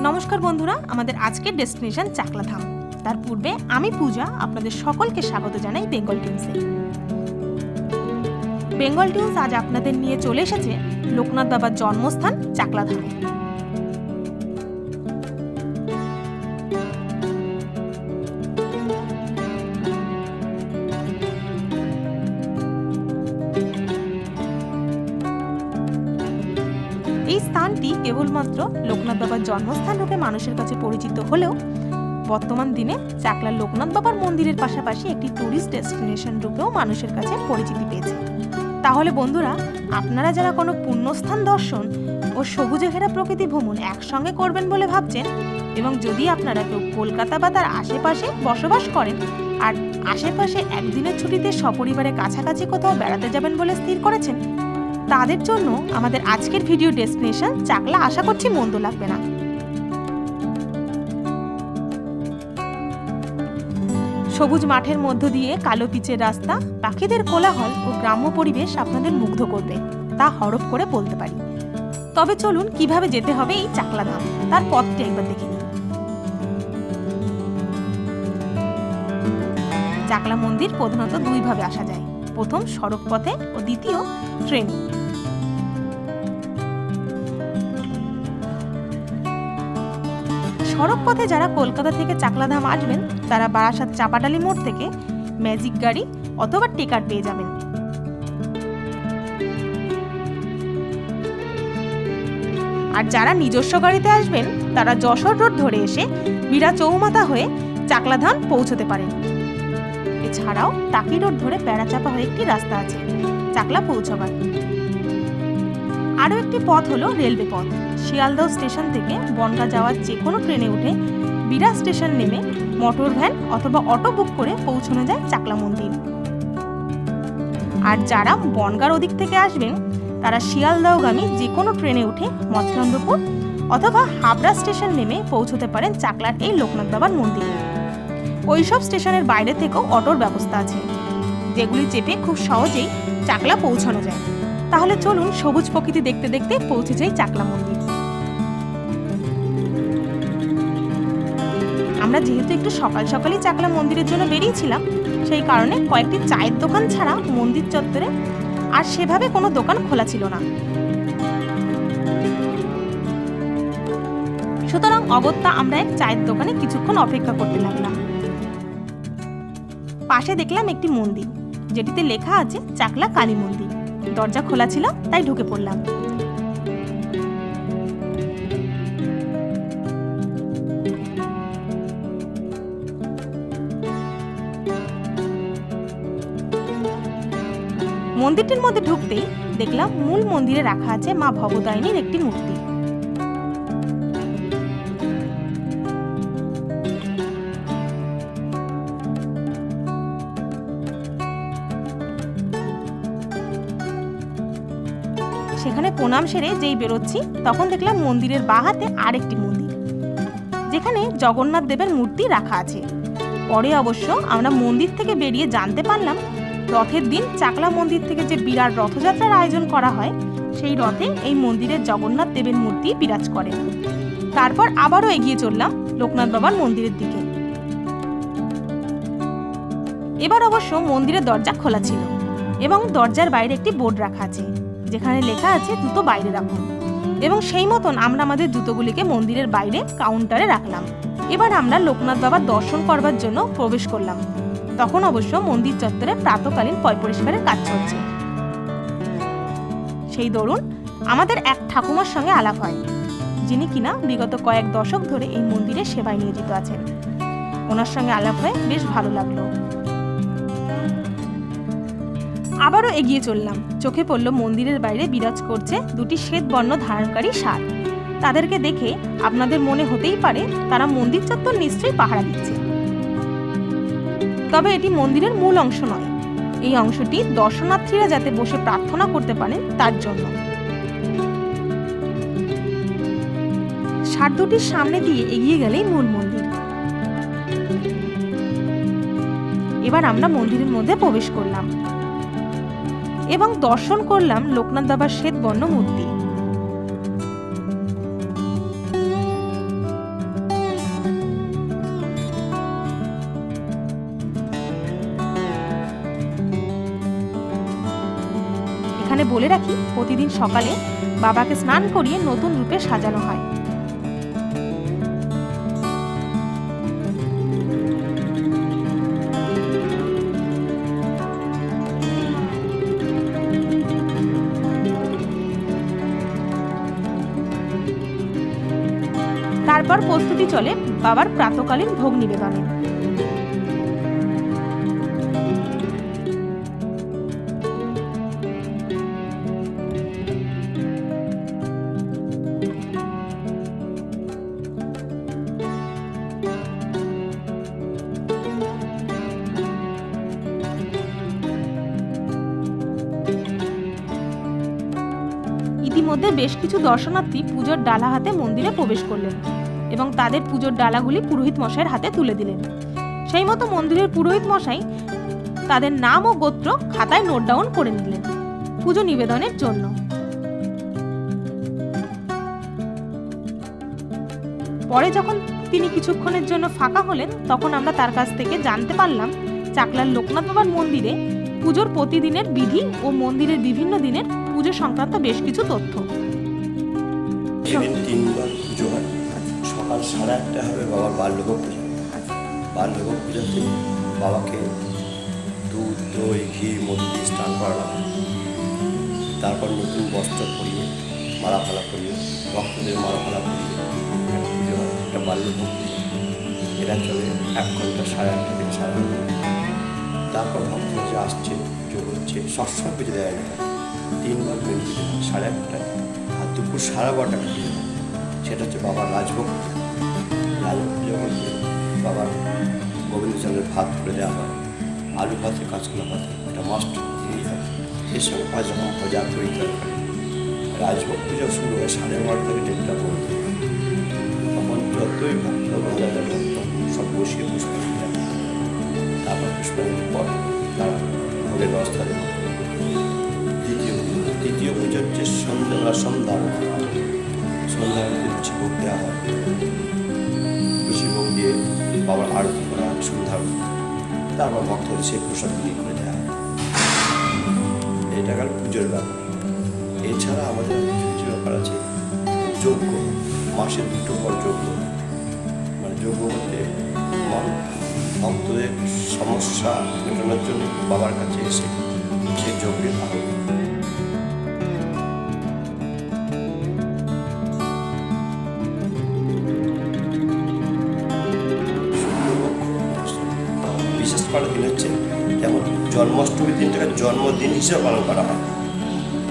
নমস্কার বন্ধুরা, আমাদের আজকের ডেস্টিনেশন চাকলা ধাম। তার পূর্বে আমি পূজা আপনাদের সকলকে স্বাগত জানাই বেঙ্গল টিউন্সে। বেঙ্গল টিউন্স আজ আপনাদের নিয়ে চলে এসেছে লোকনাথ বাবার জন্মস্থান চাকলা ধামে। এই স্থানটি কেবলমাত্র লোকনাথ বাবার জন্মস্থান রূপে মানুষের কাছে পরিচিত হলেও বর্তমান দিনে চাকলা লোকনাথ বাবার মন্দিরের পাশাপাশি একটি ট্যুরিস্ট ডেস্টিনেশন রূপেও মানুষের কাছে পরিচিতি পেয়েছে। তাহলে বন্ধুরা, আপনারা যারা কোনো পুণ্যস্থান দর্শন ও সবুজে ঘেরা প্রকৃতি ভ্রমণ একসঙ্গে করবেন বলে ভাবছেন, এবং যদি আপনারা কেউ কলকাতা বা তার আশেপাশে বসবাস করেন আর আশেপাশে একদিনের ছুটিতে সপরিবারে কাছাকাছি কোথাও বেড়াতে যাবেন বলে স্থির করেছেন, তাদের জন্য আমাদের আজকের ভিডিও ডেস্টিনেশন চাকলা আশা করছি মন্দ লাগবে না। সবুজ মাঠের মধ্য দিয়ে কালো পিচের রাস্তা, পাখিদের কোলাহল ও গ্রাম্য পরিবেশ আপনাদের মুগ্ধ করবে, তা হরফ করে বলতে পারি। তবে চলুন কিভাবে যেতে হবে এই চাকলা ধাম তার পথটি একবার দেখে নিন। চাকলা মন্দির প্রধানত দুইভাবে আসা যায়, প্রথম সড়ক পথে ও দ্বিতীয় ট্রেনে। সড়ক পথে যারা কলকাতা থেকে চাকলা ধাম আসবেন তারা বারাসাত চাপাডালি মোড় থেকে ম্যাজিক গাড়ি অথবা টেকার পেয়ে যাবেন। আর যারা নিজস্ব গাড়িতে আসবেন তারা যশোর রোড ধরে এসে বীরা চৌমাথা হয়ে চাকলা ধাম পৌঁছতে পারেন। এছাড়াও টাকি রোড ধরে বেড়াচাপা হয়ে একটি রাস্তা আছে চাকলা পৌঁছবার। আরও একটি পথ হলো রেলওয়ে পথ। শিয়ালদহ স্টেশন থেকে বনগাঁ যাওয়ার যে কোনো ট্রেনে উঠে বীরা স্টেশন নেমে মোটর ভ্যান অথবা অটো বুক করে পৌঁছানো যায় চাকলা মন্দির। আর যারা বনগাঁর ওদিক থেকে আসবেন তারা শিয়ালদহগামী যে কোনো ট্রেনে উঠে মৎস্যন্দপুর অথবা হাবড়া স্টেশন নেমে পৌঁছতে পারেন চাকলার এই লোকনাথ বাবার মন্দিরে। ওইসব স্টেশনের বাইরে থেকেও অটোর ব্যবস্থা আছে, যেগুলি চেপে খুব সহজেই চাকলা পৌঁছানো যায়। তাহলে চলুন সবুজ প্রকৃতি দেখতে দেখতে পৌঁছে যাই চাকলা মন্দির। আমরা যেহেতু একটু সকাল সকালই চাকলা মন্দিরের জন্য বেরিয়েছিলাম, সেই কারণে কয়েকটি চায়ের দোকান ছাড়া মন্দির চত্বরে আর সেভাবে কোনো দোকান খোলা ছিল না। সুতরাং অগত্যা আমরা এক চায়ের দোকানে কিছুক্ষণ অপেক্ষা করতে লাগলাম। পাশে দেখলাম একটি মন্দির, যেটিতে লেখা আছে চাকলা কালী মন্দির। দরজা খোলা ছিল, তাই ঢুকে পড়লাম। মন্দিরটির মধ্যে ঢুকতেই দেখলাম মূল মন্দিরে রাখা আছে মা ভবতারিণীর একটি মূর্তি। সেখানে প্রণাম সেরে যেই বেরোচ্ছি তখন দেখলাম মন্দিরের বাঁ হাতে আরেকটি মন্দির, যেখানে জগন্নাথ দেবের মূর্তি রাখা আছে। পরে অবশ্য আমরা মন্দির থেকে বেরিয়ে জানতে পারলাম রথের দিন চাকলা মন্দির থেকে যে বিরাট রথযাত্রার আয়োজন করা হয়, সেই রথে এই মন্দিরের জগন্নাথ দেবের মূর্তি বিরাজ করে। তারপর আবারও এগিয়ে চললাম লোকনাথ বাবার মন্দিরের দিকে। এবার অবশ্য মন্দিরের দরজা খোলা ছিল এবং দরজার বাইরে একটি বোর্ড রাখা আছে, যেখানে লেখা আছে জুতো বাইরে রাখুন, এবং সেই মতন আমরা আমাদের জুতোগুলিকে মন্দিরের বাইরে কাউন্টারে রাখলাম। এবার আমরা লোকনাথ বাবার দর্শন করবার জন্য প্রবেশ করলাম। তখন অবশ্য মন্দির চত্বরে প্রাতকালীন পয় পরিষ্কারের কাজ চলছে। সেই দরুন আমাদের এক ঠাকুমার সঙ্গে আলাপ হয়, যিনি কিনা বিগত কয়েক দশক ধরে এই মন্দিরে সেবায় নিয়োজিত আছেন। ওনার সঙ্গে আলাপ হয়ে বেশ ভালো লাগলো। আবারও এগিয়ে চললাম। চোখে পড়ল মন্দিরের বাইরে বিরাজ করছে দুটি শ্বেত বর্ণ ধারণকারী ষাঁড়। তাদেরকে দেখে আপনাদের মনে হতেই পারে তারা মন্দির চত্বর নিশ্চয়ই পাহারা দিচ্ছে। তবে এটি মন্দিরের মূল অংশ নয়, এই অংশটি দর্শনার্থীরা যাতে বসে প্রার্থনা করতে পারেন তার জন্য। ষাঁড় দুটির সামনে দিয়ে এগিয়ে গেলেই মূল মন্দির। এবার আমরা মন্দিরের মধ্যে প্রবেশ করলাম এবং দর্শন করলাম লোকনাথ বাবার শ্বেত বর্ণ মূর্তি। এখানে বলে রাখি, প্রতিদিন সকালে বাবাকে স্নান করিয়ে নতুন রূপে সাজানো হয়। তারপর প্রস্তুতি চলে বাবার প্রাতকালীন ভোগ নিবেদনের। ইতিমধ্যে বেশ কিছু দর্শনার্থী পুজোর ডালা হাতে মন্দিরে প্রবেশ করলেন এবং তাদের পুজোর ডালাগুলি পুরোহিত মশাইয়ের হাতে তুলে দিলেন। সেই মতো মন্দিরের পুরোহিত মশাই তাদের নাম ও গোত্র খাতায় নোট ডাউন করে নিলেন পুজো নিবেদনের জন্য। পরে যখন তিনি কিছুক্ষণের জন্য ফাঁকা হলেন, তখন আমরা তার কাছ থেকে জানতে পারলাম চাকলার লোকনাথ বাবার মন্দিরে পুজোর প্রতিদিনের বিধি ও মন্দিরের বিভিন্ন দিনের পুজো সংক্রান্ত বেশ কিছু তথ্য। তিনবার পুজো হয়। সকাল 1:30 হবে বাবার বাল্যভোগ পূজা। বাল্যভোগ পূজাতে বাবাকে দুধ, দই, ঘি, মধ্যে স্নান করানো হয়। তারপর নতুন বস্ত্র পরিয়ে, মালা ফালা পরিয়ে, ভক্তদের মালা ফালা পরিয়ে পুজো হয়। এটা বাল্যভোগ পূজা। এটা চলে 1 ঘন্টা, 8:30 থেকে 9:30। তারপর ভক্তরা যে আসছে, যোগ হচ্ছে, সবসময় পুজো দেওয়া না, 3বার মেন পুজো, 1:30টায় আর দুপুর 12:30 পুজো হয়। সেটা হচ্ছে বাবার রাজভোগ পূজা। রাজভোগ পূজা বলতে বাবার গোবিন্দচন্দ্রের ভাত করে দেওয়া হয়, আলু ভাতে, কাঁচকলা ভাতে, এটা মাস্ট জিনিস হয়। এর সঙ্গে 5 রকম ভাজা তৈরি করে। রাজভোগ পূজা শুরু হয় 12:30 থেকে 1:30 পর্যন্ত। তখন যতই ভক্ত ভাজা ভক্ত সব বসিয়ে পুষ্পাঞ্জলি দেয়। তারপর পুষ্পাঞ্জলির পর তারা ভোগের ব্যবস্থা দেয়। দ্বিতীয় পুজো হচ্ছে সন্ধ্যা লুচি ভোগ দেওয়া হয়। লুচি ভোগ দিয়ে বাবার আরতি করা হয় সন্ধ্যা। তারপর ভক্তদের সেই প্রসাদ বিলি করে দেওয়া হয়। এটা গেল পুজোর ব্যাপার। এছাড়া আমাদের কিছু ব্যাপার আছে। যজ্ঞ, মাসে 2টো পর যজ্ঞ। মানে যজ্ঞ বলতে ভক্তদের সমস্যা মেটানোর জন্য বাবার কাছে এসে সেই যজ্ঞের ভালো। বিশেষ করা দিন হচ্ছে যেমন জন্মাষ্টমীর দিনটাকে জন্মদিন হিসেবে পালন করা হয়।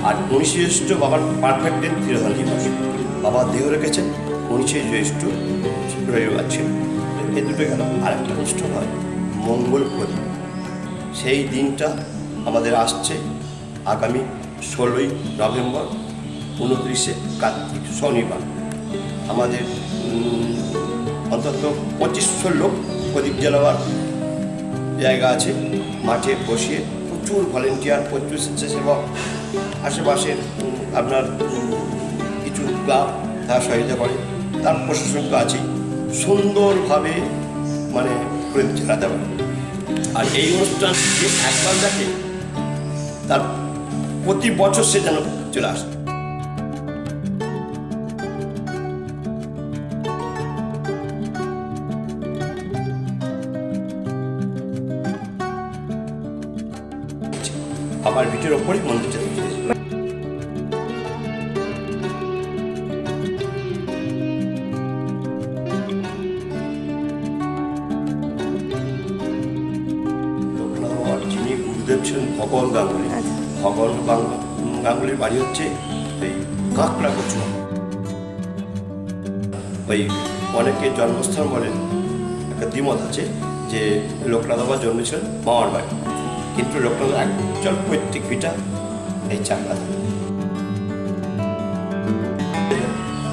আর 19শে জ্যৈষ্ঠ বাবার পারফেক্ট দিন, তিরোধান দিবস। বাবা দেহ রেখেছেন 19শে জ্যৈষ্ঠ রবিবার ছিল। এই দুটো গেল। আরেকটা অনুষ্ঠান হয় মঙ্গল প্রদীপ। সেই দিনটা আমাদের আসছে আগামী 16ই নভেম্বর, 29শে কার্তিক, শনিবার। আমাদের অন্তত 2500 লোক প্রদীপ জ্বালাবার জায়গা আছে। মাঠে বসিয়ে প্রচুর ভলেন্টিয়ার, প্রচুর স্বেচ্ছাসেবক, আশেপাশের আপনার কিছু ক্লাব তারা সহায়তা করে। তার প্রশাসন তো আছেই। সুন্দরভাবে মানে প্রদীপ জ্বালাতে পারে। আর এই অনুষ্ঠান যে একবার দেখে তার প্রতি বছর সে যেন চলে আসে। বাবার ভিটের ওপরই মন্দিরটা তৈরি হয়েছে। যিনি গুরুদেব ছিলেন ভগবান গাঙ্গুলি। ভগবান গাঙ্গুলির বাড়ি হচ্ছে এই কাঁকড়া কচু। ওই অনেকে জন্মস্থান বলেন, একটা দ্বিমত আছে যে লোকনাথ বাবা জন্মেছিলেন মামার বাড়ি, কিন্তু লোকনাথ একজন পৈতৃক ভিটা এই চাকলা ধাম।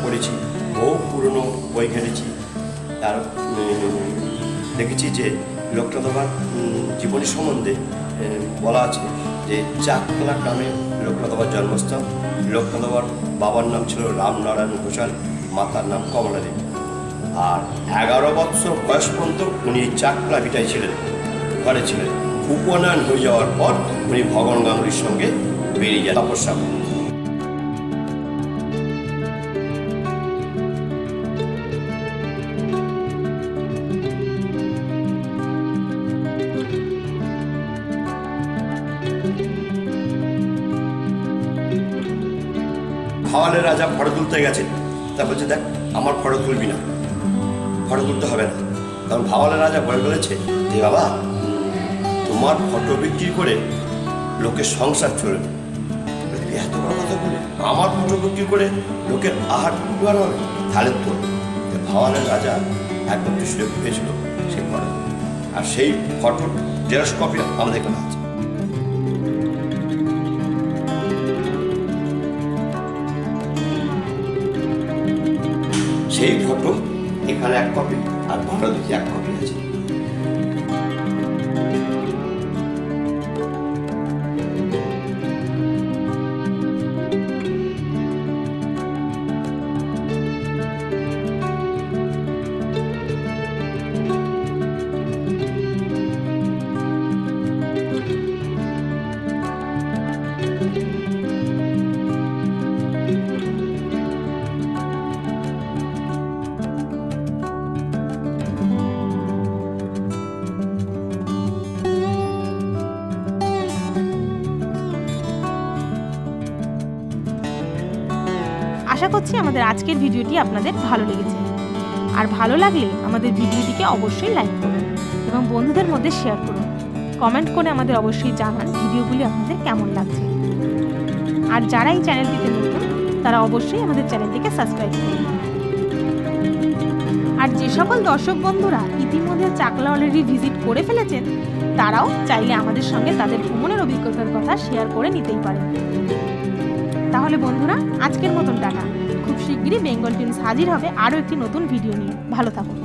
পড়েছি, বহু পুরনো বই ঘেটেছি। তার দেখেছি যে লোকনাথ বাবার জীবনী সম্বন্ধে বলা আছে যে চাকলা গ্রামে লোকনাথ বাবার জন্মস্থান। লোকনাথ বাবার বাবার নাম ছিল রামনারায়ণ ঘোষাল, মাতার নাম কমলা দেবী। আর 11 বৎসর বয়স পর্যন্ত উনি চাকলা ভিটায় ছিলেন, ঘরে ছিলেন। উপনয়ন হয়ে যাওয়ার পর উনি ভগবান গাঙ্গুলির সঙ্গে বেরিয়ে যায় তপস্যা করে। ভাওয়ালের রাজা ফটো তুলতে গেছে, তা বলছে দেখ আমার ফটো তুলবি না, ফটো তুলতে হবে না। কারণ ভাওয়ালের রাজা বলেছে যে বাবা তোমার ফটো বিক্রি করে লোকের সংসার চলবে, এত বড় কথা বলে আমার ফটো বিক্রি করে লোকের আহার পরিবার হবে, তাহলে তো ভাওয়ালের রাজা একদম সুযোগ পেয়েছিল সেই ফটো, আর সেই ফটোর জেরক্স কপি আমাদের এখানে আছে। সেই ফটো এখানে এক কপি আর ভারতে এক কপি আছে। আশা করছি আমাদের আজকের ভিডিওটি আপনাদের ভালো লেগেছে। আর ভালো লাগলে আমাদের ভিডিওটিকে অবশ্যই লাইক করুন এবং বন্ধুদের মধ্যে শেয়ার করুন। কমেন্ট করে আমাদের অবশ্যই জানান ভিডিওগুলি আপনাদের কেমন লাগছে। আর যারা এই চ্যানেলটিতে নতুন তারা অবশ্যই আমাদের চ্যানেলটিকে সাবস্ক্রাইব করুন। আর যে সকল দর্শক বন্ধুরা ইতিমধ্যে চাকলা অলরেডি ভিজিট করে ফেলেছেন তারাও চাইলে আমাদের সঙ্গে তাদের ভ্রমণের অভিজ্ঞতার কথা শেয়ার করে নিতেই পারেন। তাহলে বন্ধুরা আজকের মতন টাটা। খুব শিগগিরই বেঙ্গল টিমস হাজির হবে আরও একটি নতুন ভিডিও নিয়ে। ভালো থাকুন।